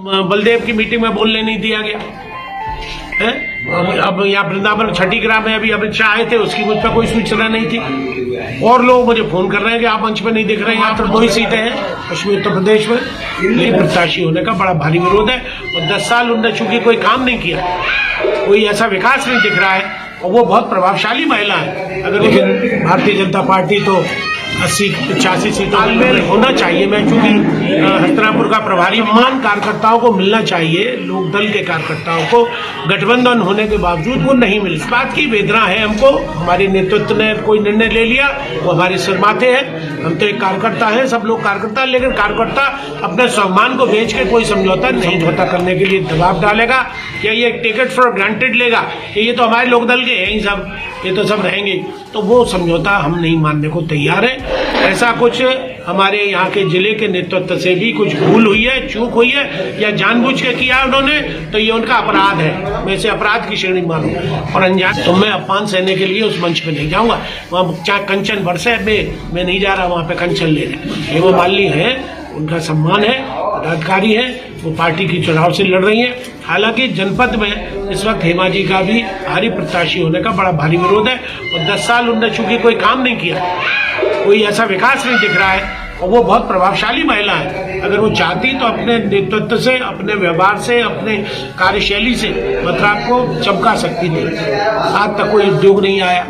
बलदेव की मीटिंग में बोलने नहीं दिया गया है। अब यहाँ वृंदावन छठी ग्राम में अभी अमित शाह आए थे, उसकी मुझ पर कोई सूचना नहीं थी। और लोग मुझे फोन कर रहे हैं कि आप मंच पे नहीं दिख रहे हैं। यहाँ पर 2 ही सीटें हैं पश्चिमी उत्तर प्रदेश में, लेकिन प्रत्याशी होने का बड़ा भारी विरोध है। और 10 साल उन्होंने चूंकि कोई काम नहीं किया, कोई ऐसा विकास नहीं दिख रहा है, और वो बहुत प्रभावशाली महिला है। अगर लेकिन भारतीय जनता पार्टी तो 80-85 सीटों में होना चाहिए। मैं चूंकि हस्तिनापुर का प्रभारी, मान कार्यकर्ताओं को मिलना चाहिए, लोक दल के कार्यकर्ताओं को गठबंधन होने के बावजूद वो नहीं मिली। इस बात की वेदना है हमको। हमारे नेतृत्व ने कोई निर्णय ले लिया, वो हमारे सिर माथे है। हम तो एक कार्यकर्ता है, सब लोग कार्यकर्ता है, लेकिन कार्यकर्ता अपने सम्मान को बेच के कोई समझौता करने के लिए दबाव डालेगा या ये टिकट फॉर ग्रांटेड लेगा कि ये तो हमारे लोक दल के हैं ही सब, ये तो सब रहेंगे, तो वो समझौता हम नहीं मानने को तैयार है। ऐसा कुछ हमारे यहाँ के जिले के नेतृत्व से भी कुछ भूल हुई है, चूक हुई है, या जानबूझ के किया उन्होंने, तो ये उनका अपराध है। मैं इसे अपराध की श्रेणी मानूं। और अनजान तो मैं अपमान सहने के लिए उस मंच पे नहीं जाऊंगा। वहाँ चाहे कंचन बरसे, मैं नहीं जा रहा वहाँ पे कंचन लेने। हेमा मालिनी है, उनका सम्मान है, पदाधिकारी है, वो पार्टी की चुनाव से लड़ रही है। हालांकि जनपद में इस वक्त हेमा जी का भी भारी प्रत्याशी होने का बड़ा भारी विरोध है। और 10 साल उन्होंने चूंकि कोई काम नहीं किया, कोई ऐसा विकास नहीं दिख रहा है, और वो बहुत प्रभावशाली महिला है। अगर वो चाहती तो अपने नेतृत्व से, अपने व्यवहार से, अपने कार्यशैली से मथुरा को चमका सकती थी। आज तक कोई उद्योग नहीं आया,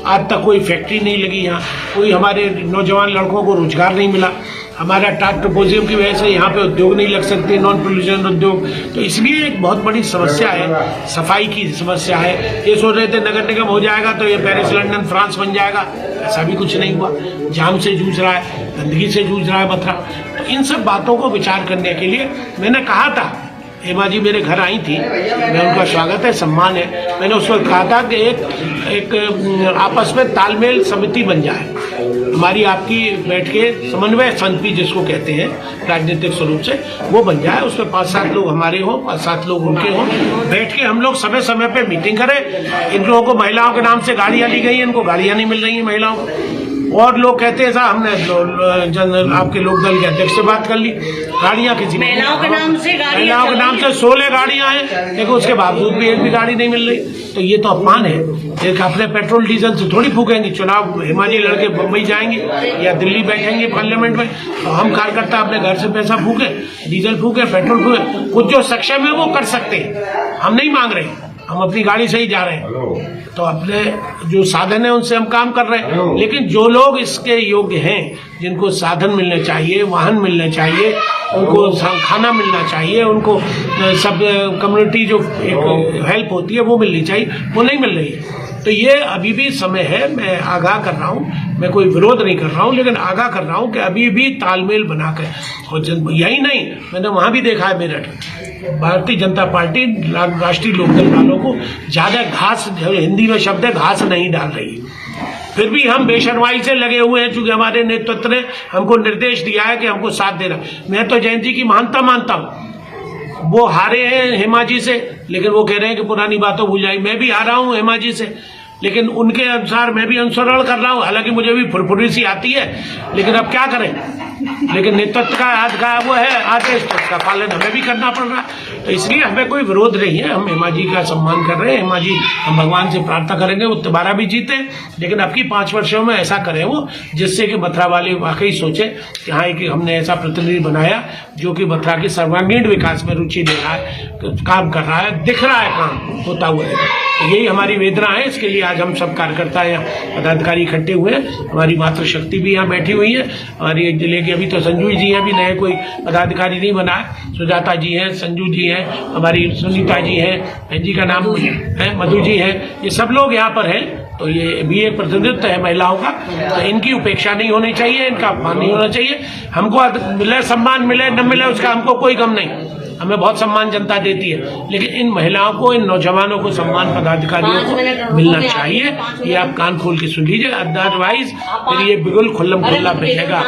आज तक कोई फैक्ट्री नहीं लगी, यहाँ कोई हमारे नौजवान लड़कों को रोजगार नहीं मिला। हमारा टाट टोपोजियम की वजह से यहाँ पे उद्योग नहीं लग सकते, नॉन पोल्यूशन उद्योग। तो इसलिए एक बहुत बड़ी समस्या है, सफाई की समस्या है। ये सोच रहे थे नगर निगम हो जाएगा तो ये पेरिस, लंदन, फ्रांस बन जाएगा, ऐसा भी कुछ नहीं हुआ। जाम से जूझ रहा है, गंदगी से जूझ रहा है मथुरा। तो इन सब बातों को विचार करने के लिए मैंने कहा था, हेमा जी मेरे घर आई थी, मैं उनका स्वागत है, सम्मान है। मैंने उस वक्त कहा था कि एक आपस में तालमेल समिति बन जाए, हमारी आपकी बैठ के समन्वय समिति जिसको कहते हैं राजनीतिक स्वरूप से, वो बन जाए। उसमें 5-7 लोग हमारे हों, 5-7 लोग उनके हों, बैठ के हम लोग समय समय पे मीटिंग करें। इन लोगों को महिलाओं के नाम से गाड़ियां ली गई, इनको गाड़ियां नहीं मिल रही हैं महिलाओं को। और लोग कहते हैं साहब, हमने आपके लोक दल के अध्यक्ष से बात कर ली, गाड़ियां किसी महिलाओं के नाम से 16 गाड़ियां हैं, लेकिन उसके बावजूद भी एक भी गाड़ी नहीं मिल रही। तो ये तो अपमान है। एक अपने पेट्रोल डीजल से थोड़ी फूकेंगे। चुनाव हेमा जी लड़के बम्बई जाएंगे या दिल्ली बैठेंगे पार्लियामेंट में, तो हम कार्यकर्ता अपने घर से पैसा फूके, डीजल फूके, पेट्रोल फूके। कुछ जो सक्षम है वो कर सकते हैं, हम नहीं मांग रहे, हम अपनी गाड़ी से ही जा रहे हैं। तो अपने जो साधन है उनसे हम काम कर रहे हैं। लेकिन जो लोग इसके योग्य हैं, जिनको साधन मिलने चाहिए, वाहन मिलने चाहिए, उनको खाना मिलना चाहिए, उनको सब कम्युनिटी जो एक हेल्प होती है वो मिलनी चाहिए, वो नहीं मिल रही है। तो ये अभी भी समय है। मैं आगाह कर रहा हूँ, मैं कोई विरोध नहीं कर रहा हूँ, लेकिन आगाह कर रहा हूँ कि अभी भी तालमेल बनाकर, और यही नहीं, मैंने वहां भी देखा है मेरठ, भारतीय जनता पार्टी राष्ट्रीय लोकदल वालों को ज्यादा घास, हिंदी में शब्द है घास, नहीं डाल रही। फिर भी हम बेशर्माई से लगे हुए हैं, चूंकि हमारे नेतृत्व ने हमको निर्देश दिया है कि हमको साथ देना। मैं तो जयंत जी की महानता मानता हूँ, वो हारे हैं हेमा जी से, लेकिन वो कह रहे हैं कि पुरानी बातों भूल जाए। मैं भी हारा हूं हेमा जी से, लेकिन उनके अनुसार मैं भी अनुसरण कर रहा हूं। हालांकि मुझे भी फुरफुरी सी आती है, लेकिन अब क्या करें। लेकिन नेतृत्व का हाथ का वो है आदेश, तो उसका पालन हमें भी करना पड़ रहा है। तो इसलिए हमें कोई विरोध नहीं है, हम हेमा जी का सम्मान कर रहे हैं। हेमा जी, हम भगवान से प्रार्थना करेंगे वो दोबारा भी जीते, लेकिन अब की 5 वर्षों में ऐसा करें वो, जिससे कि मथुरा वाले वाकई सोचे कि हाँ, कि हमने ऐसा प्रतिनिधि बनाया जो कि मथुरा के सर्वांगीण विकास में रुचि ले रहा है, काम कर रहा है, दिख रहा है काम होता हुआ है। तो यही हमारी वेदना है। इसके लिए आज हम सब कार्यकर्ता यहाँ पदाधिकारी इकट्ठे हुए हैं। हमारी मातृशक्ति भी यहाँ बैठी हुई है। हमारे जिले के अभी तो संजू जी हैं, अभी नए कोई पदाधिकारी नहीं बना है। सुजाता जी हैं, संजू जी हैं, हमारी सुनीता जी हैं, बहन जी का नाम है मधु जी है, ये सब लोग यहाँ पर हैं। तो ये भी एक प्रतिनिधित्व है महिलाओं का। तो इनकी उपेक्षा नहीं होनी चाहिए, इनका अपमान नहीं होना चाहिए। हमको मिले सम्मान, मिले न मिले उसका हमको कोई गम नहीं, हमें बहुत सम्मान जनता देती है। लेकिन इन महिलाओं को, इन नौजवानों को सम्मान पदाधिकारियों को मिलना चाहिए। ये आप कान खोल के सुन लीजिए, अदरवाइज फिर ये बिल्कुल खुल्लम खुल्ला बचेगा।